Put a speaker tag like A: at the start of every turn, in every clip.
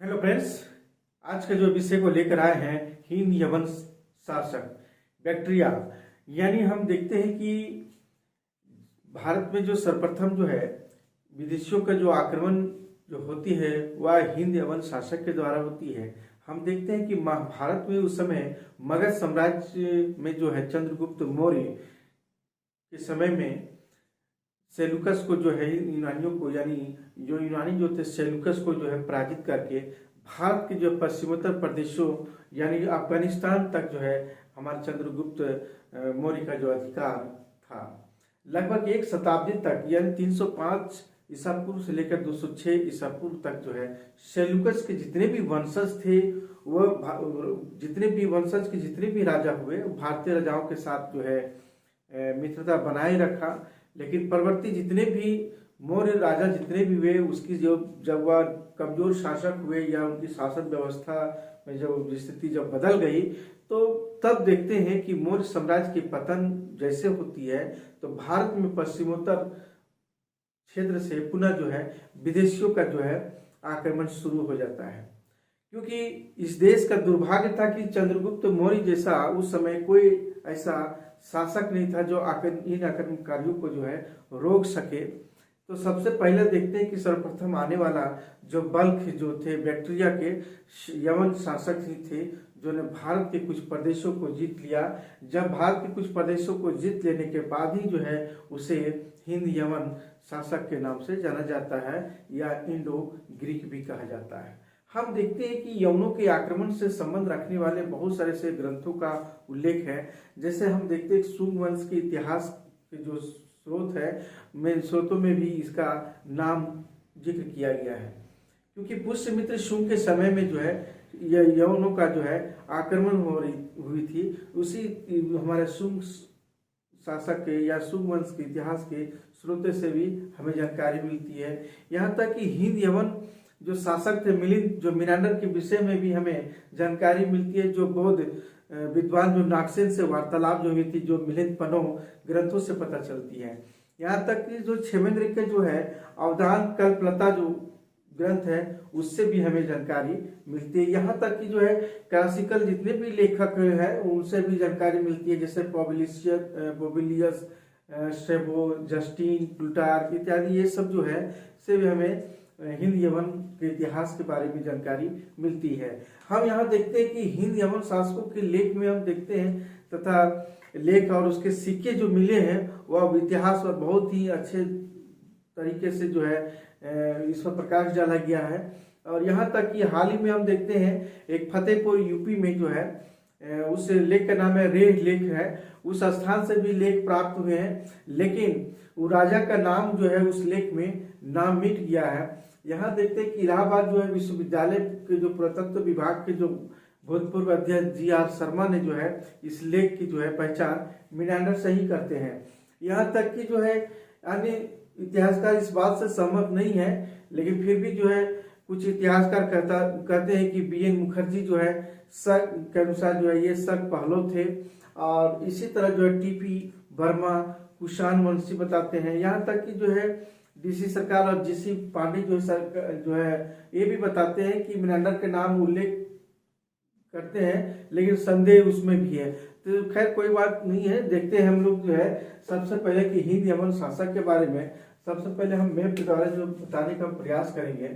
A: Hello friends. आज के जो विषय को लेकर आए हैं हिंद यवन शासक बैक्ट्रिया। यानी हम देखते हैं कि भारत में जो सर्वप्रथम जो है विदेशियों का जो आक्रमण जो होती है वह हिंद यवन शासक के द्वारा होती है। हम देखते हैं कि भारत में उस समय मगध साम्राज्य में जो है चंद्रगुप्त मौर्य के समय में सेल्यूकस को जो है यूनानियों को यानी जो यूनानी जो थे सेल्यूकस को जो है पराजित करके भारत के जो पश्चिमोत्तर प्रदेशों यानी अफगानिस्तान तक जो है हमारे चंद्रगुप्त मौर्य का जो अधिकार था। लगभग एक शताब्दी तक यानी 305 ईसा पूर्व से लेकर 206 ईसा पूर्व तक जो है सेल्यूकस के जितने भी वंशज थे वह जितने भी राजा हुए भारतीय राजाओं के साथ जो है मित्रता बनाए रखा। लेकिन परवर्ती जितने भी मौर्य राजा जितने भी हुए उसकी जब वह कमजोर शासक हुए या उनकी शासन व्यवस्था में जब स्थिति जब बदल गई तो तब देखते हैं कि मौर्य साम्राज्य की पतन जैसे होती है तो भारत में पश्चिमोत्तर क्षेत्र से पुनः जो है विदेशियों का जो है आक्रमण शुरू हो जाता है। क्योंकि इस देश का दुर्भाग्य था कि चंद्रगुप्त मौर्य जैसा उस समय कोई ऐसा शासक नहीं था जो इन आक्रमणकारियों को जो है रोक सके। तो सबसे पहले देखते हैं कि सर्वप्रथम आने वाला जो बल्ख जो थे बैक्ट्रिया के यवन शासक ही थे जो ने भारत के कुछ प्रदेशों को जीत लिया। जब भारत के कुछ प्रदेशों को जीत लेने के बाद ही जो है उसे हिंद यवन शासक के नाम से जाना जाता है या इंडो ग्रीक भी कहा जाता है। हम देखते हैं कि यवनों के आक्रमण से संबंध रखने वाले बहुत सारे से ग्रंथों का उल्लेख है। जैसे हम देखते हैं सुंग वंश के इतिहास के जो स्रोत है में स्रोतों में भी इसका नाम जिक्र किया गया है। क्योंकि पुष्यमित्र शुंग के समय में जो है यवनों का जो है आक्रमण हुई थी उसी हमारे शुंग शासक के या शुंग वंश के इतिहास के स्रोत से भी हमें जानकारी मिलती है। यहाँ तक कि हिंद यवन जो शासक थे मिलिंद जो मिनांडर के विषय में भी हमें जानकारी मिलती है। जो बौद्ध विद्वान जो नागसेन से वार्तालाप जो हुई थी जो मिलिंद पनो ग्रंथों से पता चलती है। यहाँ तक कि जो क्षेमेंद्र के जो है अवधान कल्पलता जो ग्रंथ है उससे भी हमें जानकारी मिलती है। यहाँ तक कि जो है क्लासिकल जितने भी लेखक हैं उनसे भी जानकारी मिलती है। जैसे पोबिलियस स्ट्रैबो जस्टिन प्लूटार्क इत्यादि ये सब जो है से भी हमें हिंद यवन के इतिहास के बारे में जानकारी मिलती है। हम यहाँ देखते हैं कि हिंद यवन शासकों के लेख में हम देखते हैं तथा लेख और उसके सिक्के जो मिले हैं वह इतिहास पर बहुत ही अच्छे तरीके से जो है इस पर प्रकाश डाला गया है। और यहाँ तक कि हाल ही में हम देखते हैं एक फतेहपुर यूपी में जो है उस लेख का नाम है रेह लेख है। उस स्थान से भी लेख प्राप्त हुए हैं लेकिन वो राजा का नाम जो है उस लेख में नाम मिट गया है। यहाँ देखते हैं कि इलाहाबाद जो है विश्वविद्यालय के जो पुरातत्व विभाग के जो भूतपूर्व अध्यक्ष GR शर्मा ने जो है इस लेख की जो है पहचान मिनांडर से ही करते हैं। यहाँ तक कि जो है अन्य इतिहासकार इस बात से सहमत नहीं है लेकिन फिर भी जो है कुछ इतिहासकार कहते हैं कि BN मुखर्जी जो है शक के अनुसार जो है ये शक पहलो थे। और इसी तरह जो है TP वर्मा कुषाण वंशी बताते हैं। यहाँ तक कि जो है DC सरकार और GC पांडे जो है ये भी बताते हैं कि मिनांडर के नाम उल्लेख करते हैं लेकिन संदेह उसमें भी है। तो खैर कोई बात नहीं है। देखते हैं हम लोग जो है सबसे पहले कि हिंद यवन शासक के बारे में सबसे पहले हम मैप के द्वारा जो बताने का प्रयास करेंगे।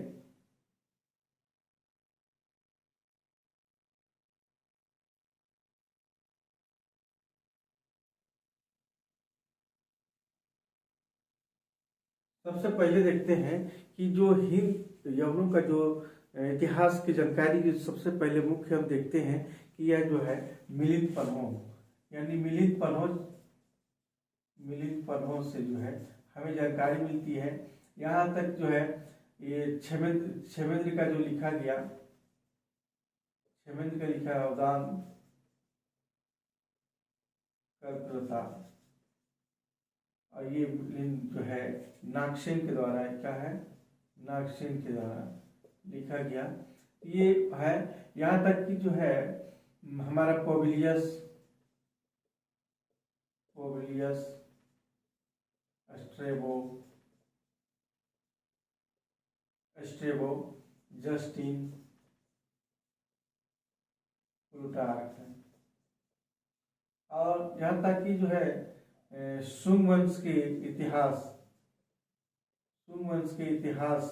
A: सबसे पहले देखते हैं कि जो हिंद यवनों का जो इतिहास की जानकारी की सबसे पहले मुख्य हम देखते हैं कि यह जो है मिलिंद पन्हो यानी मिलिंद पन्हो से जो है हमें जानकारी मिलती है। यहाँ तक जो है ये क्षेमेंद्र का जो लिखा गया क्षेमेंद्र का लिखा अवदान कल्पलता और ये जो है नागसेन के द्वारा क्या है नागसेन के द्वारा लिखा गया ये है। यहाँ तक कि जो है हमारा पोबिलियस स्ट्रेबो जस्टिन प्लूटार्क है। और यहाँ तक कि जो है शुंग वंश के इतिहास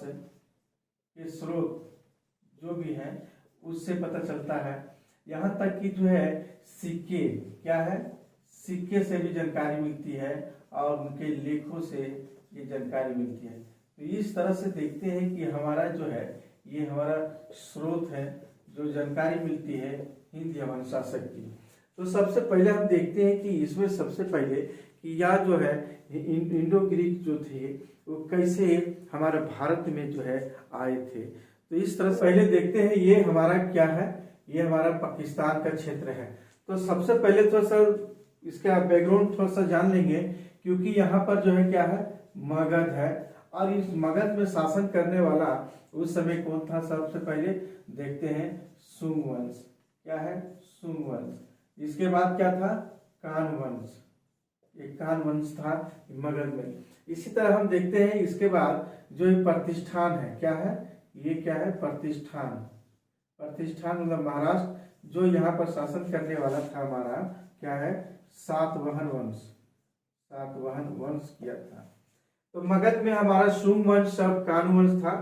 A: के स्रोत जो भी हैं उससे पता चलता है। यहाँ तक कि जो है सिक्के क्या है, सिक्के से भी जानकारी मिलती है और उनके लेखों से ये जानकारी मिलती है। तो इस तरह से देखते हैं कि हमारा जो है ये हमारा स्रोत है जो जानकारी मिलती है हिंद यवन शासक की। तो सबसे पहले हम देखते हैं कि इसमें सबसे पहले कि यह जो है इंडो ग्रीक जो थे वो कैसे हमारे भारत में जो है आए थे। तो इस तरह से पहले देखते हैं ये हमारा क्या है, ये हमारा पाकिस्तान का क्षेत्र है। तो सबसे पहले थोड़ा सा इसका बैकग्राउंड थोड़ा सा जान लेंगे, क्योंकि यहाँ पर जो है क्या है, मगध है। और इस मगध में शासन करने वाला उस समय कौन था, सबसे पहले देखते हैं शुंग वंश। क्या है, शुंग वंश। इसके बाद क्या था, कान वंश। एक कान वंश था मगध में। इसी तरह हम देखते हैं इसके बाद जो प्रतिष्ठान है, क्या है, ये क्या है, प्रतिष्ठान। प्रतिष्ठान मतलब महाराष्ट्र जो यहाँ पर शासन करने वाला था हमारा क्या है, सातवाहन वंश। सातवाहन वंश किया था। तो मगध में हमारा शुंग वंश और कान वंश था,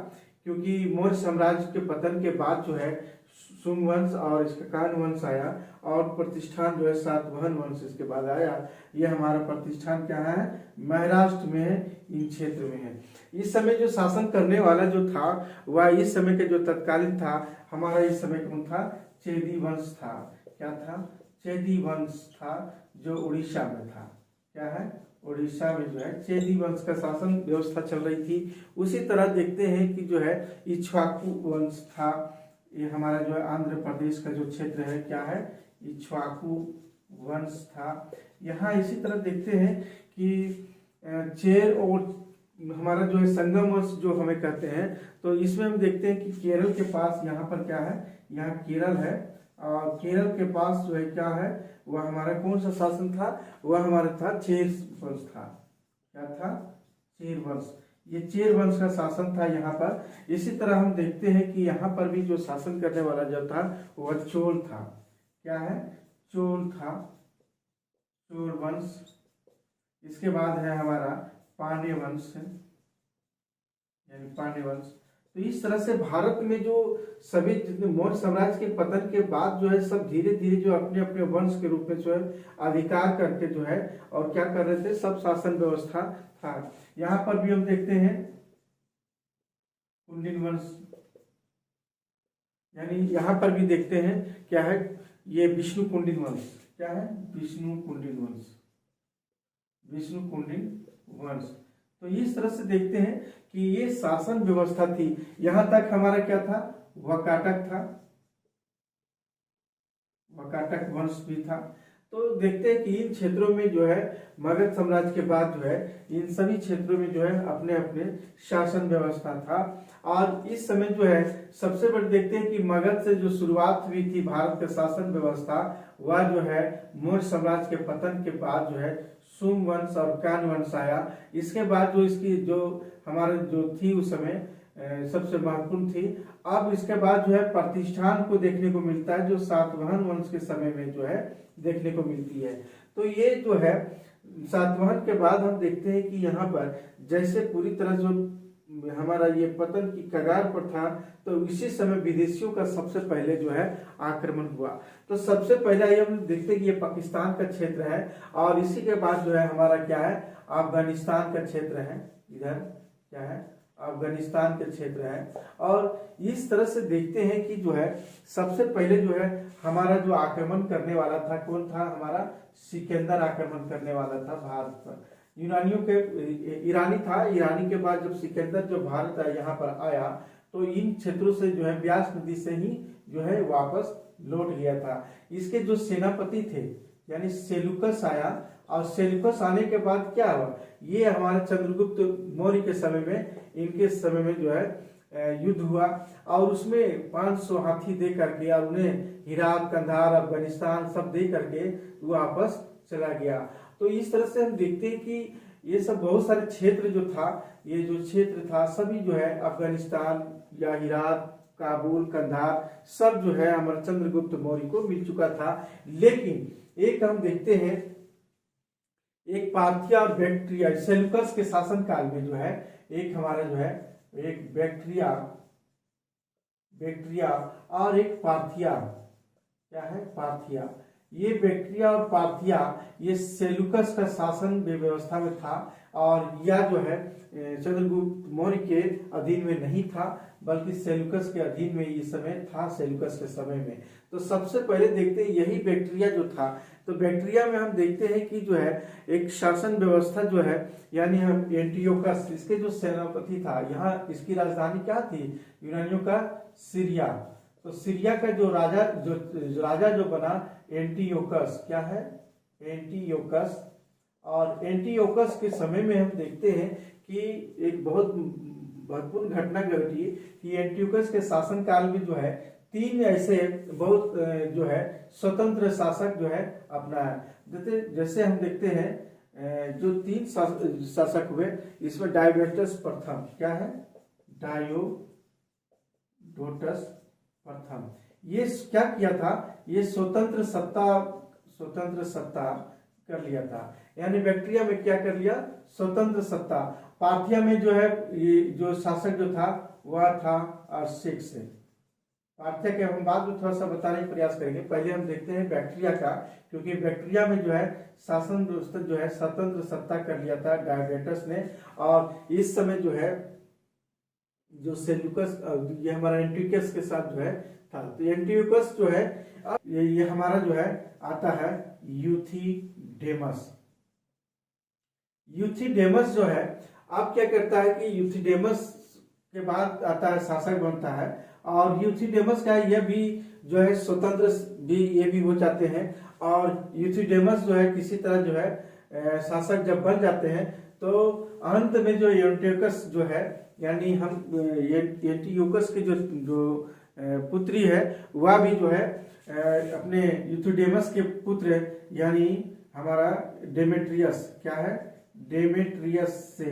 A: क्योंकि मौर्य साम्राज्य के पतन के बाद जो है शुंग वंश और इसका कान वंश आया और प्रतिष्ठान जो है सातवाहन वंश इसके बाद आया। ये हमारा प्रतिष्ठान क्या है, महाराष्ट्र में है, इन क्षेत्र में है। इस समय जो शासन करने वाला जो था वह इस समय के जो तत्कालीन था हमारा इस समय कौन था, चेदी वंश था। क्या था, चेदी वंश था जो उड़ीसा में था। क्या है, उड़ीसा में जो है चेदी वंश का शासन व्यवस्था चल रही थी। उसी तरह देखते हैं कि जो है इक्ष्वाकु वंश था। ये हमारा जो है आंध्र प्रदेश का जो क्षेत्र है क्या है, इक्ष्वाकु वंश था। यहाँ इसी तरह देखते हैं कि चेर और हमारा जो है संगम वंश जो हमें कहते हैं। तो इसमें हम देखते हैं कि केरल के पास यहाँ पर क्या है, यहाँ केरल है और केरल के पास जो है क्या है, वह हमारा कौन सा शासन था, वह हमारा था चेर वंश था। क्या था, चेर वंश। ये चेर वंश का शासन था यहाँ पर। इसी तरह हम देखते हैं कि यहाँ पर भी जो शासन करने वाला जो था वह चोल था। क्या है, चोल था, चोल वंश। इसके बाद है हमारा पांड्य वंश, यानी पांड्य वंश। तो इस तरह से भारत में जो सभी जितने मौर्य साम्राज्य के पतन के बाद जो है सब धीरे धीरे जो अपने अपने वंश के रूप में जो है अधिकार करके जो है और क्या कर रहे थे, सब शासन व्यवस्था था। यहाँ पर भी हम देखते हैं कुंडिन वंश, यानी यहाँ पर भी देखते हैं क्या है, ये विष्णु कुंडिन वंश। क्या है, विष्णु कुंडिन वंश, विष्णु कुंडिन वंश। तो इस तरह से देखते हैं कि ये शासन व्यवस्था थी। यहां तक हमारा क्या था, वकाटक था, वकाटक वंश भी था। तो देखते हैं कि इन क्षेत्रों में जो है मगध साम्राज्य के बाद जो है इन सभी क्षेत्रों में जो है अपने अपने शासन व्यवस्था था। और इस समय जो है सबसे बड़ी देखते हैं कि मगध से जो शुरुआत हुई थी भारत का शासन व्यवस्था, वह जो है मौर्य साम्राज्य के पतन के बाद जो है शुंग वंश और कान वंश आया। इसके बाद जो इसकी जो हमारे जो थी उस समय सबसे महत्वपूर्ण थी। अब इसके बाद जो है प्रतिष्ठान को देखने को मिलता है जो सातवाहन वंश के समय में जो है देखने को मिलती है। तो ये जो है सातवाहन के बाद हम देखते हैं कि यहाँ पर जैसे पूरी तरह जो हमारा ये पतन की कगार पर था, तो इसी समय विदेशियों का सबसे पहले जो है आक्रमण हुआ। तो सबसे पहले हम देखते हैं कि ये पाकिस्तान का क्षेत्र है और इसी के बाद जो है हमारा क्या है, अफगानिस्तान का क्षेत्र है। इधर क्या है, अफगानिस्तान के क्षेत्र है। और इस तरह से देखते हैं कि जो है सबसे पहले जो है हमारा जो आक्रमण करने वाला था कौन था, हमारा सिकंदर आक्रमण करने वाला था भारत पर। यूनानियों के ईरानी था, ईरानी के बाद जब सिकंदर जो भारत यहाँ पर आया तो इन क्षेत्रों से जो है व्यास नदी से ही जो है वापस लौट गया था। इसके जो सेनापति थे यानी सेलुकस आया और सेलुकस आने के बाद क्या हुआ, ये हमारे चंद्रगुप्त मौर्य के समय में, इनके समय में जो है युद्ध हुआ और उसमें 500 हाथी दे करके और उन्हें हिरात, कंधार, अफगानिस्तान सब दे करके वापस चला गया। तो इस तरह से हम देखते हैं कि ये सब बहुत सारे क्षेत्र जो था, ये जो क्षेत्र था सभी जो है अफगानिस्तान या हिरात, काबुल, कंधार सब जो है हमारे चंद्रगुप्त मौर्य को मिल चुका था। लेकिन एक हम देखते हैं, एक पार्थिया और बैक्ट्रिया सेल्यूकस के शासन काल में जो है एक हमारा जो है एक बैक्ट्रिया और एक पार्थिया, क्या है पार्थिया, ये बैक्ट्रिया और पार्थिया ये सेल्यूकस का शासन व्यवस्था में था और यह जो है चंद्रगुप्त मौर्य के अधीन में नहीं था बल्कि सेल्यूकस के अधीन में इस समय था, सेल्यूकस के समय में। तो सबसे पहले देखते हैं यही बैक्ट्रिया जो था, तो बैक्ट्रिया में हम देखते हैं कि जो है एक शासन व्यवस्था जो है, यानी हम एंटियोकस इसके जो सेनापति था, यहाँ इसकी राजधानी क्या थी, यूनानियों का सीरिया। तो सीरिया का जो राजा जो बना एंटियोकस, क्या है एंटियोकस। और एंटियोकस के समय में हम देखते हैं कि एक बहुत महत्वपूर्ण घटना घटी कि एंटियोकस के शासन काल में जो है 3 ऐसे बहुत जो है स्वतंत्र शासक जो है अपना जैसे हम देखते हैं जो 3 शासक हुए, इसमें डायोडोटस प्रथम, क्या है डायोडोटस प्रथम, ये क्या किया था, ये स्वतंत्र सत्ता कर लिया था। यानी बैक्ट्रिया में क्या कर लिया, स्वतंत्र सत्ता। पार्थिया में जो है ये जो शासक जो था वह था अरसेक्स से। पार्थिया के हम बाद में थोड़ा सा बताने का प्रयास करेंगे, पहले हम देखते हैं बैक्ट्रिया का, क्योंकि बैक्ट्रिया में जो है शासन व्यवस्था जो है स्वतंत्र सत्ता कर लिया था डायोडोटस ने। और इस समय जो है जो सेल्यूकस ये हमारा एंटियोकस के साथ जो है था, तो एंटियोकस जो है ये हमारा जो है आता है यूथिडेमस जो है अब क्या करता है कि यूथिडेमस के बाद आता है शासक बनता है, और यूथिडेमस का यह भी जो है स्वतंत्र भी ये भी हो जाते हैं। और यूथिडेमस जो है किसी तरह जो है शासक जब बन जाते हैं तो अंत में जो एंटियोकस जो है, यानी हम एंटियोकस के जो पुत्री है वह भी जो है अपने यूथिडेमस के पुत्र यानी हमारा डेमेट्रियस, क्या है डेमेट्रियस से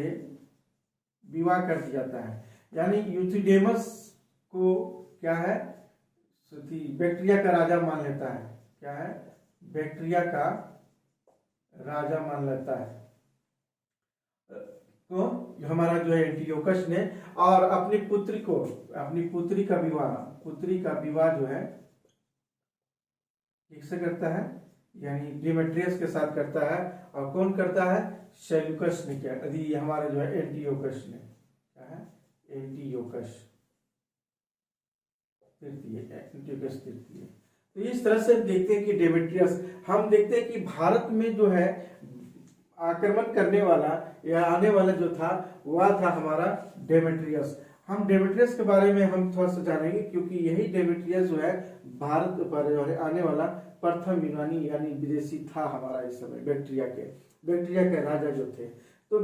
A: विवाह कर दिया जाता है। यानी यूथिडेमस को क्या है बैक्ट्रिया का राजा मान लेता है, क्या है बैक्ट्रिया का राजा मान लेता है तो हमारा जो है एंटियोकस ने, और अपनी पुत्री का विवाह जो है किससे करता है, यानी डिमेट्रियस के साथ करता है। और कौन करता है, सेल्यूकस ने किया, यदि हमारा जो है एंटियोकस ने, क्या है एंटियोकस तृतीय। तो इस तरह से देखते हैं कि डेमेट्रियस, हम देखते हैं कि भारत में जो है आक्रमण करने वाला या आने वाला जो था वह था हमारा डेमेट्रियस। हम डेमेट्रियस के बारे में हम थोड़ा सा जानेंगे, क्योंकि यही डेमेट्रियस जो है भारत पर आने वाला प्रथम यूनानी यानी विदेशी था हमारा इस समय बैक्ट्रिया के राजा जो थे। तो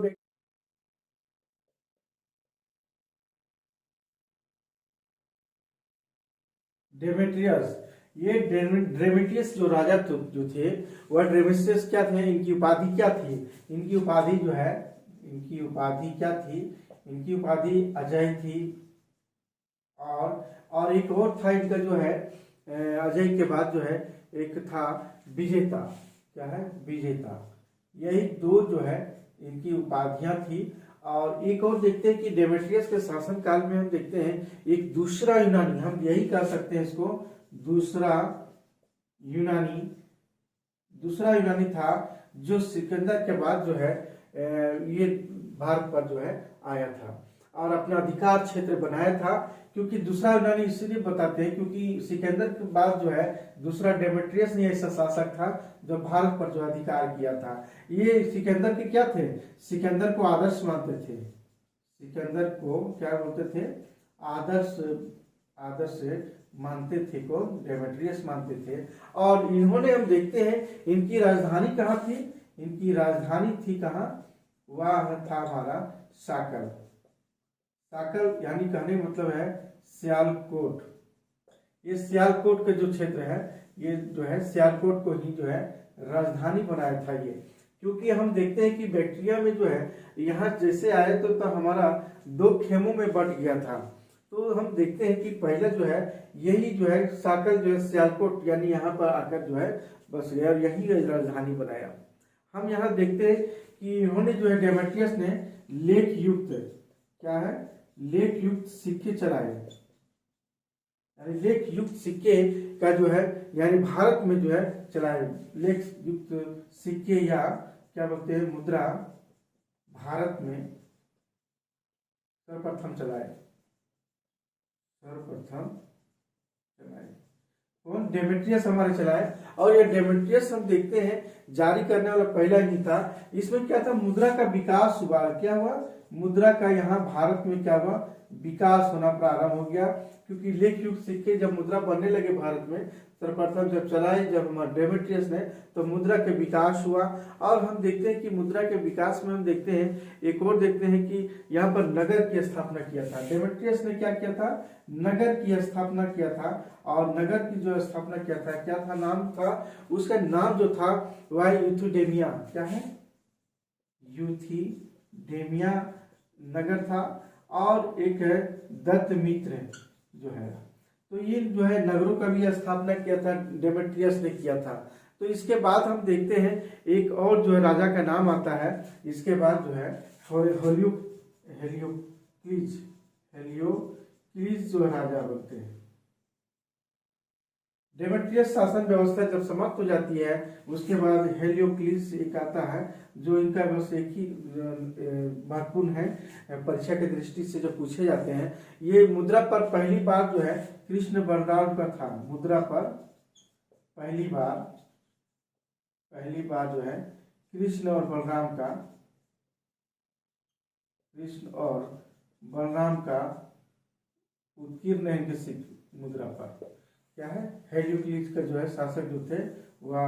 A: डेमेट्रियस, ये ड्रेमेटियस जो राजा जो थे वह ड्रेमेटियस क्या थे, इनकी उपाधि क्या थी, इनकी उपाधि जो है इनकी उपाधि क्या थी, इनकी उपाधि अजय थी। और एक और था इनका जो है अजय के बाद जो है एक था विजेता, क्या है विजेता। यही 2 जो है इनकी उपाधियां थी। और एक और देखते हैं कि डेमेट्रियस के शासन काल में हम देखते हैं एक दूसरा यूनानी, हम यही कह सकते हैं इसको दूसरा यूनानी था जो सिकंदर के बाद जो है ये भारत पर जो है आया था और अपना अधिकार क्षेत्र बनाया था। क्योंकि दूसरा यूनानी इसलिए बताते हैं क्योंकि सिकंदर के बाद जो है दूसरा डेमेट्रियस ने ऐसा शासक था जो भारत पर जो अधिकार किया था। ये सिकंदर के क्या थे, सिकंदर को आदर्श मानते थे, सिकंदर को क्या बोलते थे, आदर्श मानते थे, कौन डेमेट्रियस मानते थे। और इन्होंने हम देखते हैं इनकी राजधानी कहाँ थी, इनकी राजधानी थी कहाँ, वह था हमारा साकल यानी कहने मतलब है सियालकोट। ये सियालकोट का जो क्षेत्र है ये जो है सियालकोट को ही जो है राजधानी बनाया था ये। क्योंकि हम देखते हैं कि बैक्ट्रिया में जो है यहाँ जैसे आए तो हमारा 2 खेमों में बट गया था। तो हम देखते हैं कि पहले जो है यही जो है साकल जो है सियालकोट यानी यहाँ पर आकर जो है बस गया और यही राजधानी बनाया। हम यहाँ देखते हैं कि इन्होंने जो है डेमेट्रियस ने लेख युक्त, क्या है, लेख युक्त सिक्के चलाए, यानी लेख युक्त सिक्के का जो है यानी भारत में जो है चलाए, लेख युक्त सिक्के या क्या बोलते हैं मुद्रा भारत में सर्वप्रथम चलाए, सर्वप्रथम चलाए कौन? डेमेट्रियस हमारे चलाए। और ये डेमेट्रियस हम देखते हैं जारी करने वाला पहला ही था। इसमें क्या था, मुद्रा का विकास हुआ। क्या हुआ? मुद्रा का यहाँ भारत में क्या हुआ, विकास होना प्रारंभ हो गया, क्योंकि लेख युक्त सिक्के जब मुद्रा बनने लगे भारत में सर्वप्रथम जब चलाए जब हमारे डेमेट्रियस ने, तो मुद्रा के विकास हुआ। और हम देखते हैं कि मुद्रा के विकास में हम देखते हैं एक और देखते हैं कि यहाँ पर नगर की स्थापना किया था। डेमेट्रियस ने क्या किया था, नगर की स्थापना किया था। और नगर की जो स्थापना किया था, क्या था नाम था उसका, नाम जो था वह यूथिडेमिया, क्या है, यूथिडेमिया नगर था। और एक है दत्तमित्र जो है, तो ये जो है नगरों का भी स्थापना किया था, डेमेट्रियस ने किया था। तो इसके बाद हम देखते हैं एक और जो है राजा का नाम आता है, इसके बाद जो है हेलियोक्लीज जो राजा बोलते हैं। डेमेट्रियस शासन व्यवस्था जब समाप्त हो जाती है उसके बाद हेलियोक्लीज एक आता है, जो इनका बस एक ही महत्वपूर्ण है, परीक्षा की दृष्टि से जो पूछे जाते हैं। ये मुद्रा पर पहली बार जो है कृष्ण बलराम का था। मुद्रा पर पहली बार जो है कृष्ण और बलराम का उत्कीर्ण है इनके मुद्रा पर, क्या है, हेलियोक्लीज का जो है शासक जो थे वह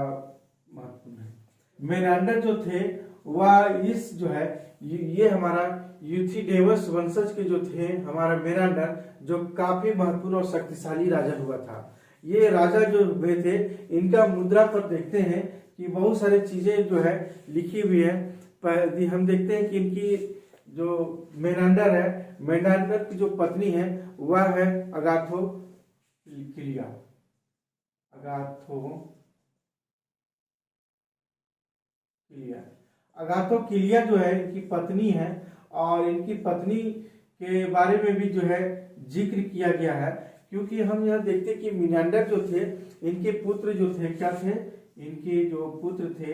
A: महत्वपूर्ण है। मेनांडर जो थे वह इस जो है ये हमारा यूथिडेमस वंशज के जो थे हमारा मेनांडर, जो काफी महत्वपूर्ण और शक्तिशाली राजा हुआ था। ये राजा जो हुए थे इनका मुद्रा पर देखते हैं कि बहुत सारी चीजें जो है लिखी हुई है। हम देखते हैं कि इनकी जो मेनांडर है, मेनांडर की जो पत्नी है वह है अगाथोक्लिया अगाथोक्लिया जो है इनकी पत्नी है। और इनकी पत्नी के बारे में भी जो है जिक्र किया गया है, क्योंकि हम यह देखते कि मेनांडर जो थे इनके पुत्र जो थे क्या थे, इनके जो पुत्र थे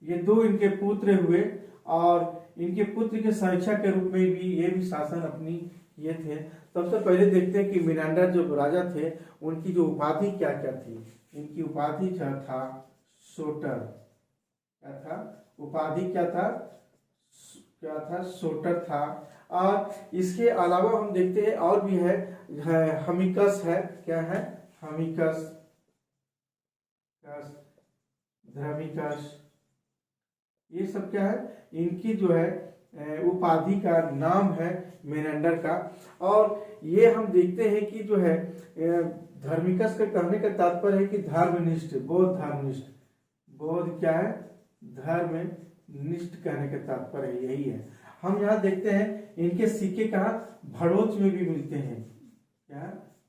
A: ये दो इनके पुत्र हुए। और इनके पुत्र के संरक्षक के रूप में भी ये भी शासन अपनी ये थे। सबसे पहले देखते हैं कि मेनांडर जो राजा थे उनकी जो उपाधि क्या क्या थी। इनकी उपाधि क्या था, सोटर, क्या था उपाधि, क्या था सोटर था। और इसके अलावा हम देखते हैं और भी है हमिकस है, क्या है, हमिकस, धर्मिकस, ये सब क्या है, इनकी जो है उपाधि का नाम है मेनांडर का। और ये हम देखते हैं कि जो है धर्मिकस का कहने का तात्पर्य है कि धर्मनिष्ठ, बौद्ध धर्मनिष्ठ, बौद्ध क्या है, धर्मनिष्ठ कहने का तात्पर्य यही है। हम यहाँ देखते हैं इनके सिक्के कहाँ, भड़ोच में भी मिलते हैं, क्या,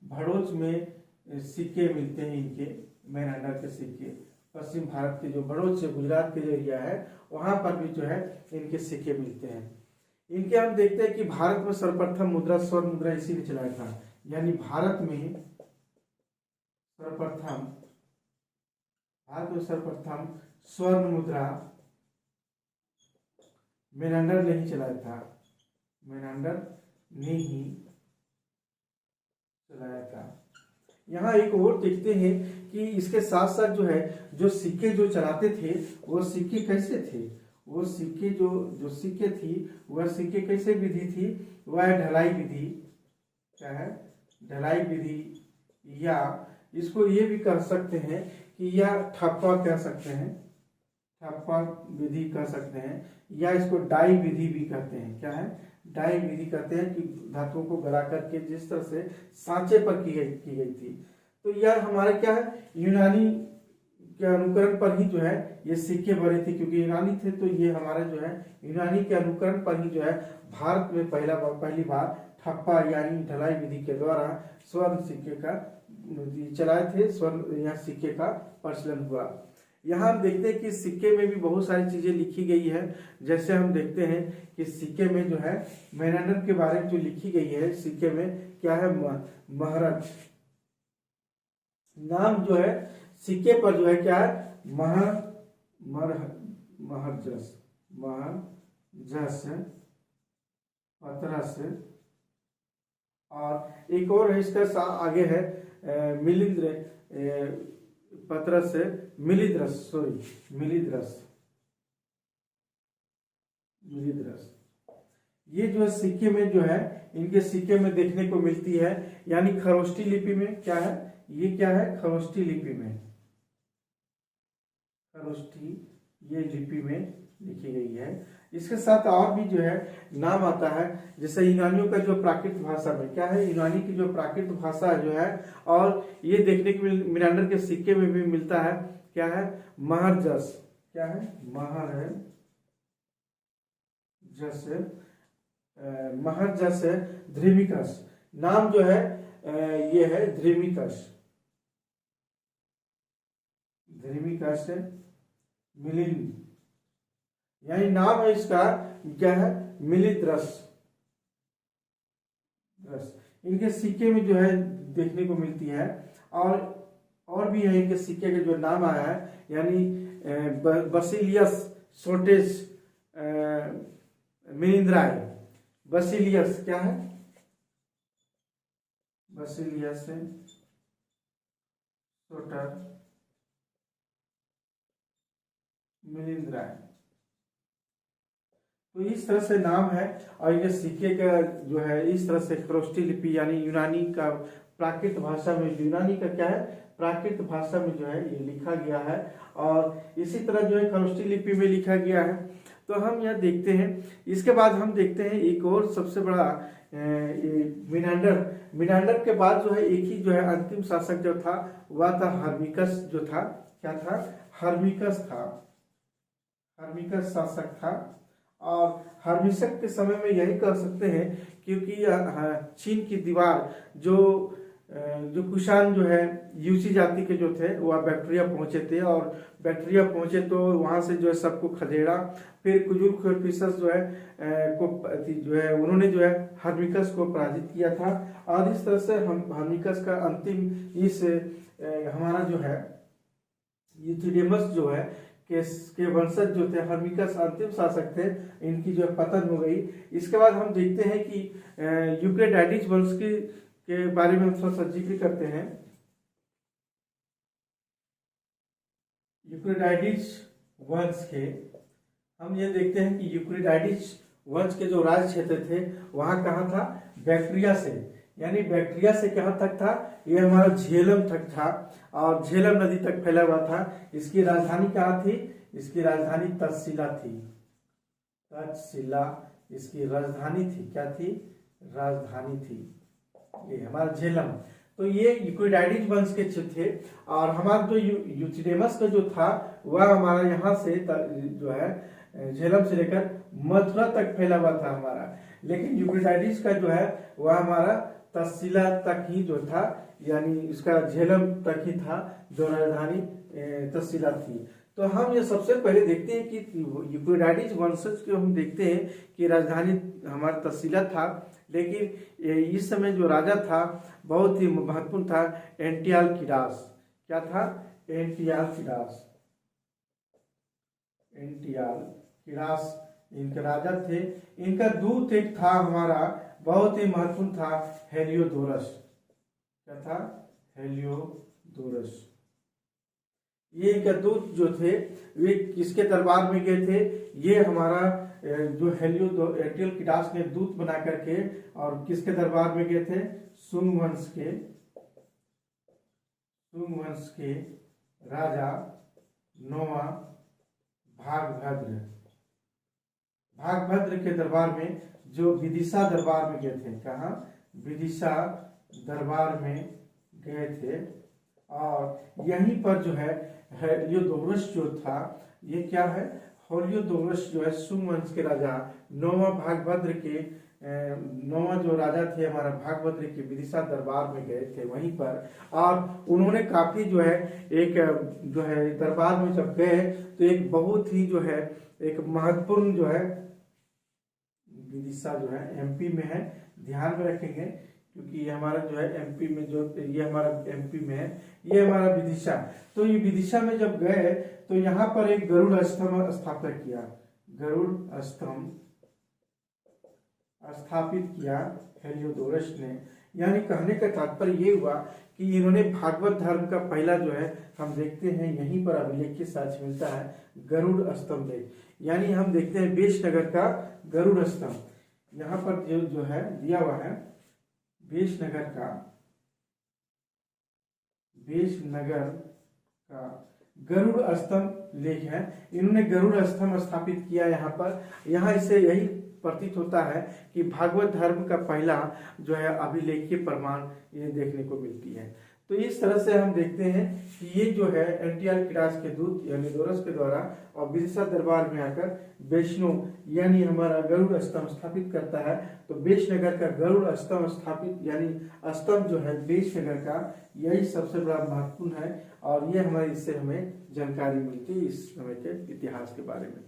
A: भड़ोच में सिक्के मिलते हैं इनके मेनांडर के सिक्के। पश्चिम भारत के जो भड़ोच से गुजरात के जो एरिया है वहां पर भी जो है इनके सिक्के मिलते हैं। इनके हम देखते हैं कि भारत में सर्वप्रथम मुद्रा स्वर्ण मुद्रा इसी ने चलाया था, यानी भारत में सर्वप्रथम स्वर्ण मुद्रा मेनांडर ने ही चलाया था, मेनांडर ने ही चलाया था। यहाँ एक और देखते हैं कि इसके साथ साथ जो है जो सिक्के जो चलाते थे वो सिक्के कैसे थे, वो सिक्के जो सिक्के थी वह सिक्के कैसे विधि थी, वह ढलाई विधि, क्या है, ढलाई विधि, या इसको ये भी कह सकते हैं कि या ठप्पा कह सकते हैं, ठप्पा विधि कह सकते हैं, या इसको डाई विधि भी कहते हैं, क्या है, डाई विधि कहते हैं कि धातुओं को गला करके जिस तरह से सांचे पर की गई थी। तो यह हमारा क्या है, यूनानी के अनुकरण पर ही जो है ये सिक्के बने थे, क्योंकि यूनानी थे तो ये हमारा जो है यूनानी के अनुकरण पर ही जो है भारत में पहली बार ठप्पा यानी ढलाई विधि के द्वारा स्वर्ण सिक्के का चलाए थे, स्वर्ण यहाँ सिक्के का प्रचलन हुआ। यहाँ हम देखते हैं कि सिक्के में भी बहुत सारी चीजें लिखी गई है। जैसे हम देखते हैं कि सिक्के में जो है मेनांडर के बारे में जो लिखी गई है सिक्के में क्या है, महाराज नाम जो है सिक्के पर जो है क्या है, महरजस पतरस, और एक और है इसका आगे है मिलिंद्र पतरस से मिलिद्रस। ये जो है सिक्के में जो है इनके सिक्के में देखने को मिलती है, यानी खरोष्टी लिपि में क्या है, ये क्या है खरोष्टी लिपि में, खरोष्टी ये लिपि में लिखी गई है। इसके साथ और भी जो है नाम आता है, जैसे यूनानियों का जो प्राकृत भाषा में क्या है, यूनानी की जो प्राकृत भाषा जो है, और ये देखने को मेनांडर के सिक्के में भी मिलता है, क्या है महरजस, क्या है महरजस ध्रिमिकस, नाम जो है ये है ध्रिमिकस मिलिंद, यानी नाम है इसका क्या है मिलिद्रस। इनके सिक्के में जो है देखने को मिलती है, और भी है इनके सिक्के के जो नाम आया है, यानी बसिलियस सोटेस मिलिंद्राय, बसिलियस क्या है, बसिलियस सोटर मिलिंद्राय। तो इस तरह से नाम है, और ये सिक्के का जो है इस तरह से खरोष्टी लिपि यानी यूनानी का प्राकृत भाषा में, यूनानी का क्या है प्राकृत भाषा में जो है ये लिखा गया है, और इसी तरह जो है खरोष्टी लिपि में लिखा गया है। तो हम यह देखते हैं। इसके बाद हम देखते हैं एक और सबसे बड़ा मिनांडर के बाद जो है एक ही जो है अंतिम शासक जो था वह था हर्मिकस, जो था क्या था हर्मिकस शासक था। और हर्मिकस के समय में यही कह सकते हैं, क्योंकि चीन की दीवार जो कुषाण जो है यूसी जाति के जो थे वह बैक्टीरिया पहुंचे थे, और बैक्टीरिया पहुंचे तो वहां से जो है सबको खदेड़ा, फिर कुजुलफिसस जो है उन्होंने जो है हर्मिकस को पराजित किया था। और इस तरह से हम हर्मिकस का अंतिम इस हमारा जो है यूथिडेमस जो है के वंशज जो थे हर्मिकस अंतिम शासक थे, इनकी जो पतन हो गई। इसके बाद हम देखते हैं कि यूक्रेटाइडिस वंश के बारे में हम थोड़ा सा जिक्र करते हैं। यूक्रेटाइडिस वंश के हम ये देखते हैं कि यूक्रेटाइडिस वंश के जो राज क्षेत्र थे वहां कहाँ था, बैक्ट्रिया से, यानी बैक्ट्रिया से कहाँ तक था, ये हमारा झेलम तक था, और झेलम नदी तक फैला हुआ था। इसकी राजधानी कहाँ थी, इसकी राजधानी तक्षशिला थी, इसकी राजधानी थी, क्या थी, राजधानी थी, ये हमारा झेलम। तो ये यूक्रेटाइडिस वंश के थे, और हमारा जो यूथिडेमस का जो था वह हमारा यहाँ से जो है झेलम से लेकर मथुरा तक फैला हुआ था हमारा, लेकिन यूक्रेटाइडिस का जो है वह हमारा तक्षशिला तक ही जो था, यानी इसका झेलम तक ही था, जो राजधानी तक्षशिला थी। तो हम ये सबसे पहले देखते हैं कि यूक्रेटाइडिस वंशज को हम देखते हैं कि राजधानी हमारा तक्षशिला था, लेकिन इस समय जो राजा था बहुत ही महत्वपूर्ण था, एंटियालकिडास। क्या था, एंटियालकिडास इनके राजा थे। इनका दूत एक था हमारा बहुत ही महत्वपूर्ण था, हेलियोडोरस। क्या था, हेलियोडोरस। ये इनके दूत जो थे वे किसके दरबार में गए थे, ये हमारा जो एंटियालकिडास ने दूत बना करके, और किसके दरबार में गए थे, सुंग वंश के राजा नौवा भागभद्र के दरबार में, जो विदिशा दरबार में गए थे। कहाँ, विदिशा दरबार में गए थे, और यहीं पर जो है हेलियोडोरस जो था, ये क्या है, हेलियोडोरस जो है सुंग वंश के राजा, नौवां भागभद्र के नौवां जो राजा थे हमारा भागभद्र के विदिशा दरबार में गए थे वहीं पर। और उन्होंने काफी जो है एक जो है दरबार में जब गए तो एक बहुत ही जो है एक महत्वपूर्ण जो है विदिशा जो है एमपी में है, ध्यान में रखेंगे क्योंकि ये हमारा जो है एमपी में जो ये हमारा एमपी में है, ये हमारा विदिशा। तो ये विदिशा में जब गए तो यहाँ पर एक गरुड़ स्तंभ स्थापित किया, गरुड़ स्तंभ स्थापित किया हेलियोडोरस ने। यानी कहने का तात्पर्य ये हुआ कि इन्होंने भागवत धर्म का पहला जो है हम देखते हैं यहीं पर अभिलेख के साथ मिलता है गरुड़ स्तंभ। यानी हम देखते हैं बेशनगर का गरुड़ स्तंभ, यहाँ पर जो है दिया हुआ है बेशनगर का गरुड़ स्तंभ लेख है। इन्होंने गरुड़ स्तंभ स्थापित किया यहाँ पर। यहाँ इससे यही प्रतीत होता है कि भागवत धर्म का पहला जो है अभिलेखीय प्रमाण ये देखने को मिलती है। तो इस तरह से हम देखते हैं कि ये जो है एंटियार्किडास के दूत यानी हेलियोडोरस के द्वारा और विदिशा दरबार में आकर वैष्णव यानी हमारा गरुड़ स्तंभ स्थापित करता है। तो बेशनगर का गरुड़ स्तंभ स्थापित यानी स्तंभ जो है बेशनगर का, यही सबसे बड़ा महत्वपूर्ण है और ये हमारे इससे हमें जानकारी मिलती है इस समय के इतिहास के बारे में।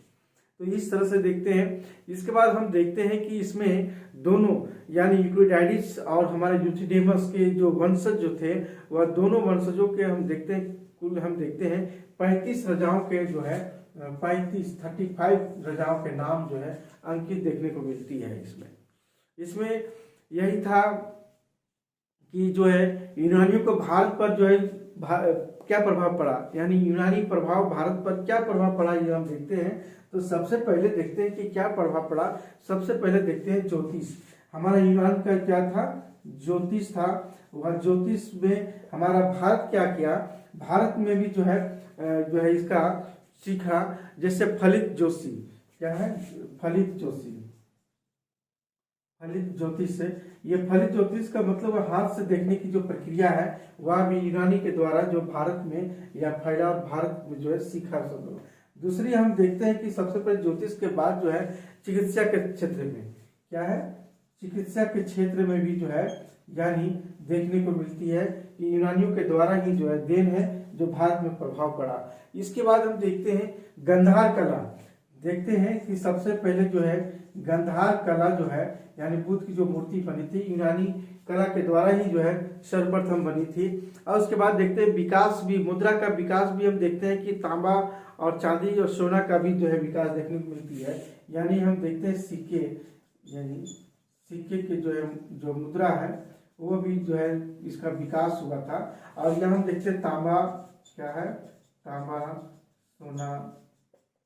A: तो इस तरह से देखते हैं। इसके बाद हम देखते हैं कि इसमें दोनों यानी यूक्लिडाइडिस और हमारे यूथिडेमस के जो वंशज जो थे वह दोनों वंशजों के हम देखते हैं, कुल हम देखते हैं 35 राजाओं के जो है 35 राजाओं के नाम जो है अंकित देखने को मिलती है इसमें यही था कि जो है यूनानियों को भारत पर जो है क्या प्रभाव पड़ा, यानी यूनानी प्रभाव भारत पर क्या प्रभाव पड़ा ये हम देखते हैं। तो सबसे पहले देखते हैं कि क्या प्रभाव पड़ा। सबसे पहले देखते हैं ज्योतिष। हमारा यूनान का क्या था, ज्योतिष था। वह ज्योतिष में हमारा भारत क्या किया, भारत में भी जो है इसका सीखा। जैसे फलित जोशी, क्या है फलित जोशी, फलित ज्योतिष से, ये फलित ज्योतिष का मतलब हाथ से देखने की जो प्रक्रिया है वह भी यूनानी के द्वारा जो भारत में या फैला और भारत में जो है सीखा सब। दूसरी हम देखते हैं कि सबसे पहले ज्योतिष के बाद जो है चिकित्सा के क्षेत्र में क्या है, चिकित्सा के क्षेत्र में भी जो है यानी देखने को मिलती है कि यूनानियों के द्वारा ही जो है देन है जो भारत में प्रभाव पड़ा। इसके बाद हम देखते हैं गंधार कला। देखते हैं कि सबसे पहले जो है गंधार कला जो है यानी बुद्ध की जो मूर्ति बनी थी यूनानी कला के द्वारा ही जो है सर्वप्रथम बनी थी। और उसके बाद देखते हैं विकास भी, मुद्रा का विकास भी हम देखते हैं कि तांबा और चांदी और सोना का भी जो है विकास देखने को मिलती है। यानी हम देखते हैं सिक्के, यानी सिक्के के जो है जो मुद्रा है वो भी जो है इसका विकास हुआ था। और यहाँ हम देखते हैं तांबा, क्या है तांबा, सोना,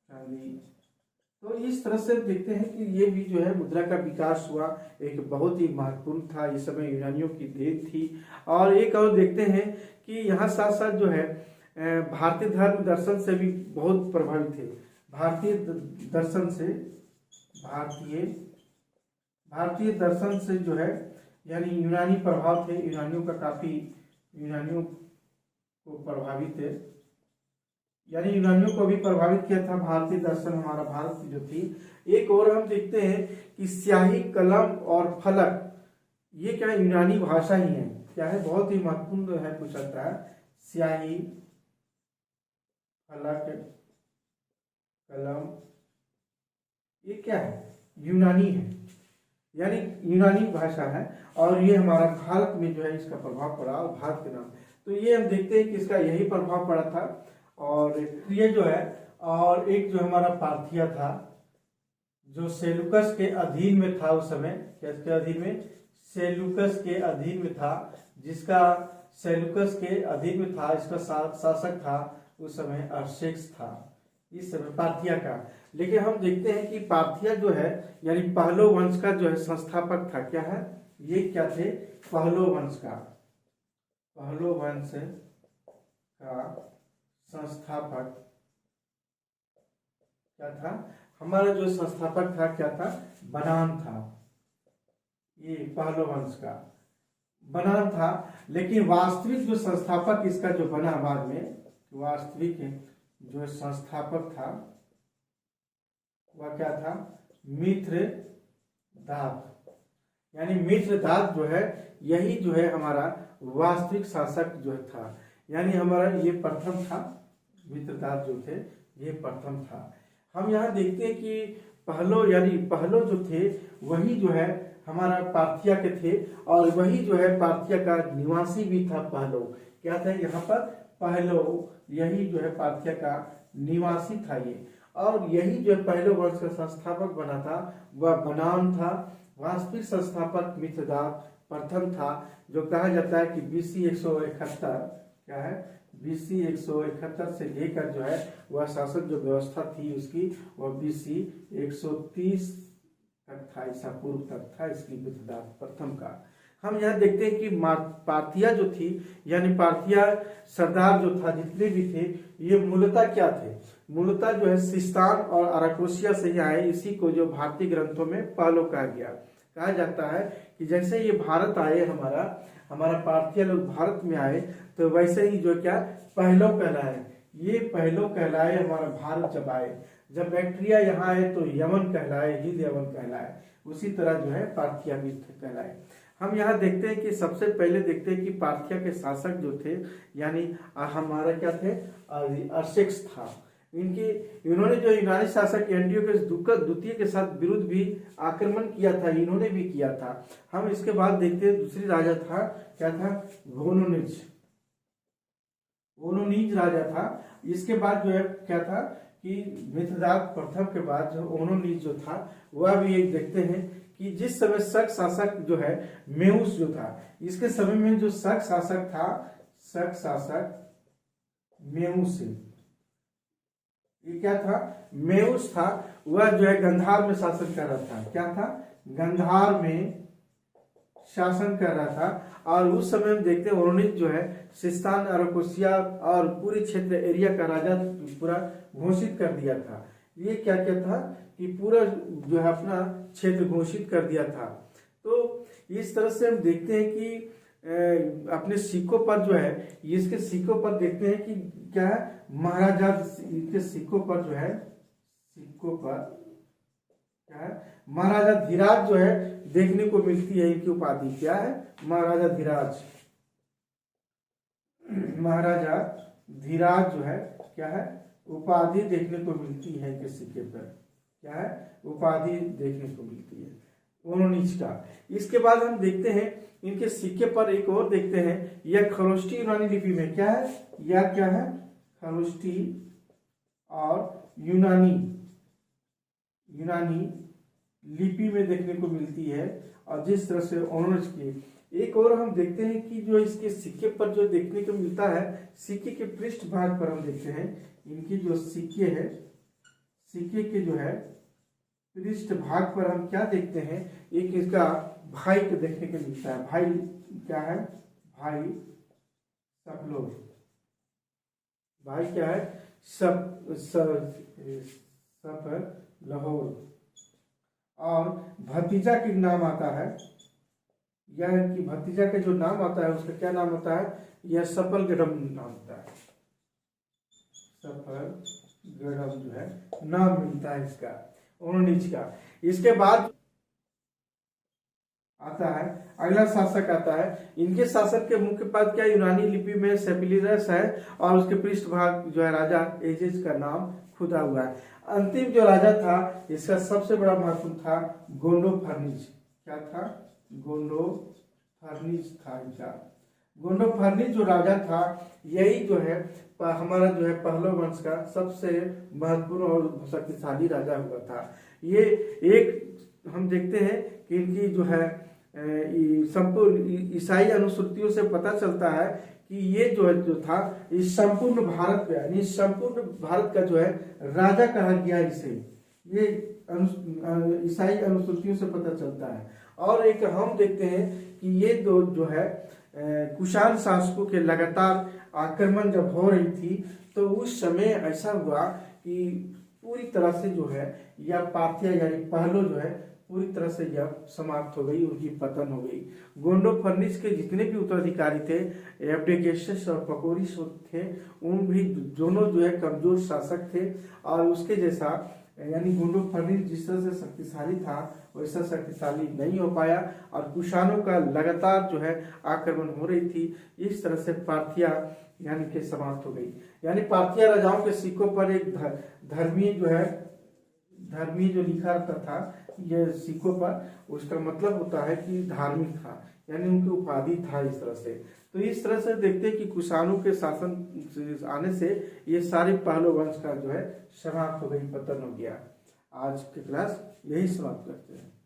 A: चांदी। तो इस तरह से देखते हैं कि ये भी जो है मुद्रा का विकास हुआ, एक बहुत ही महत्वपूर्ण था, इस समय यूनानियों की देन थी। और एक और देखते हैं कि यहाँ साथ साथ जो है भारतीय धर्म दर्शन से भी बहुत प्रभावित थे। भारतीय दर्शन से, भारतीय दर्शन से जो है यानी यूनानी प्रभाव थे, यूनानियों का काफी यूनानियों को प्रभावित है, यानी यूनानियों को भी प्रभावित किया था भारतीय दर्शन हमारा भारत की जो थी। एक और हम देखते हैं कि स्याही, कलम और फलक, ये क्या यूनानी भाषा ही है, क्या है बहुत ही महत्वपूर्ण है पूछा जाता है। स्याही, फलक, कलम, ये क्या है यूनानी है, यानी यूनानी भाषा है और ये हमारा भारत में जो है इसका प्रभाव पड़ा और भारत के नाम। तो ये हम देखते हैं कि इसका यही प्रभाव पड़ा था। और ये जो है और एक जो हमारा पार्थिया था जो सेलुकस के अधीन में था उस समय, किसके अधीन में, सेलुकस के अधीन में था, जिसका सेलुकस के अधीन में था, इसका शासक था उस समय अर्सेक्स था इस समय पार्थिया का। लेकिन हम देखते हैं कि पार्थिया जो है यानी पहलो वंश का जो है संस्थापक था, क्या है ये क्या थे, पहलो वंश का, पहलो वंश का संस्थापक क्या था, हमारा जो संस्थापक था क्या था, बनान था, ये पहलो वंश का बना था, लेकिन वास्तविक जो संस्थापक इसका जो बना बाद में, वास्तविक जो संस्थापक था वह क्या था? मित्रदात। यानी मित्रदात जो है यही जो है हमारा वास्तविक शासक जो था। यानी हमारा ये प्रथम था, मित्रदात जो थे ये प्रथम था। हम यहाँ देखते हैं कि पहलो जो थे वही जो है हमारा पार्थिया के थे, और वही जो है पार्थिया का निवासी भी था। पहलो क्या था यहाँ पर? पहलो यही जो है पार्थिया का निवासी था ये, और यही जो है पहले वर्ष का संस्थापक बना था वह बनान था। वास्तविक संस्थापक मित्रदात प्रथम था, जो कहा जाता है कि BC 171 क्या है? BC 171 से लेकर जो है वह शासन जो व्यवस्था थी उसकी वह BC 130 तक था, ईसा पूर्व तक था इसकी मित्रदात प्रथम का। हम यह देखते हैं कि पार्थिया जो थी, यानी पार्थिया सरदार जो था, जितने भी थे ये मूलतः क्या थे? मूलतः जो है सिस्तान और अराकोसिया से ही आए। इसी को जो भारतीय ग्रंथों में पहलो कहा गया। कहा जाता है कि जैसे ये भारत आए, हमारा पार्थिया लोग भारत में आए, तो वैसे ही जो क्या पहलो कहलाए, ये पहलो कहलाए हमारा भारत जब आए। जब बैक्टीरिया यहाँ आए तो यमन कहलाए, हिंद यमन कहलाए। उसी तरह जो है पार्थिया भी कहलाए। हम यहाँ देखते हैं कि सबसे पहले देखते हैं कि पार्थिया के शासक जो थे, यानी हमारा क्या थे? अर्सेक्स था। इन्होंने जो यूनानी शासक एंटियोकस द्वितीय के साथ विरुद्ध भी आक्रमण किया था, इन्होंने भी किया था। हम इसके बाद देखते हैं दूसरी राजा था, क्या था? ओनोनिज राजा था। इसके बाद जो है क्या था कि मित्रदात प्रथम के बाद जो ओनोनिज जो था वह भी एक देखते हैं कि जिस समय शक शासक जो है मेउस जो था, इसके समय में जो शक शासक था, शक शासक मेउस, ये क्या था? मेउस था। वह जो है गंधार में शासन कर रहा था। क्या था? गंधार में शासन कर रहा था। और उस समय हम देखते हैं उन्होंने जो है सिस्तान, अराकोसिया और पूरी क्षेत्र एरिया का राजा पूरा घोषित कर दिया था। ये क्या क्या था कि पूरा जो है अपना क्षेत्र घोषित कर दिया था। तो इस तरह से हम देखते हैं कि अपने सिक्कों पर जो है, इसके सिक्कों पर देखते हैं कि क्या है? महाराजा, इनके सिक्कों पर जो है, सिक्कों पर क्या है? महाराजा धीराज जो है देखने को मिलती है। इनकी उपाधि क्या है? महाराजा धीराज। महाराजा धीराज जो है क्या है? उपाधि देखने को मिलती है इनके सिक्के पर। क्या है? उपाधि देखने को मिलती है ओनोनिज का। इसके बाद हम देखते हैं इनके सिक्के पर एक और देखते हैं, यह खरोष्टी यूनानी लिपि में क्या है? यह क्या है? खरोष्टी और यूनानी लिपि में देखने को मिलती है। और जिस तरह से ओनोनिज की एक और हम देखते हैं कि जो इसके सिक्के पर जो देखने को मिलता है, सिक्के के पृष्ठ भाग पर हम देखते हैं इनकी जो सिक्के है, सिक्के के जो है पृष्ठ भाग पर हम क्या देखते हैं? एक इसका भाई को देखने को मिलता है। भाई क्या है? भाई सपलोर। भाई क्या है? सब लाहौर। और भतीजा के नाम आता है, यह कि भतीजा का जो नाम आता है उसका क्या नाम होता है? यह सफलगढ़ नाम होता है। सफलगढ़ जो है नाम मिलता है इसका, ओनोनिज का। इसके बाद आता है अगला शासक आता है। इनके शासक के मुख्य पद क्या? यूनानी लिपि में सेपिलिरस है, और उसके पृष्ठभाग जो है राजा एजेस का नाम खुदा हुआ है। अंतिम जो राजा था इसका सबसे बड़ा महत्व था गोंडोफर्निज। क्या था? गोंडोफर्निज था इनका। गोंडोफर्निज जो राजा था यही जो है हमारा जो है पहलो वंश का सबसे महत्वपूर्ण और शक्तिशाली राजा हुआ था। ये एक हम देखते हैं कि इनकी जो है संपूर्ण ईसाई अनुश्रुतियों से पता चलता है कि ये जो था इस संपूर्ण भारत का, यानी संपूर्ण भारत का जो है राजा कहा गया इसे। ये ईसाई अनुश्रुतियों से पता चलता है। और एक हम देखते हैं कि ये जो है कुषाण शासकों के लगातार आक्रमण जब हो रही थी, तो उस समय ऐसा हुआ कि पूरी तरह से जो है या पार्थिया यानी पहलो जो है पूरी तरह से यह समाप्त हो गई, उनकी पतन हो गई। गोंडो फर्निस के जितने भी उत्तराधिकारी थे, एब्डिकेशस और पकोरिस थे, उन भी दोनों जो है कमजोर शासक थे और उसके जैसा यानी गोंडो फर्निस जिस तरह से शक्तिशाली था वैसा शक्तिशाली नहीं हो पाया और कुषाणों का लगातार जो है आक्रमण हो रही थी। इस तरह से पार्थिया यानी कि समाप्त हो गई। यानी पार्थिया राजाओं के सिक्कों पर एक धर्मीय जो लिखा रहता था ये सिक्कों पर, उसका मतलब होता है कि धार्मिक था, यानी उनकी उपाधि था इस तरह से। तो इस तरह से देखते हैं कि कुषाणों के शासन आने से ये सारे पहलो वंश का जो है समाप्त हो गई, पतन हो गया। आज की क्लास यही समाप्त करते हैं।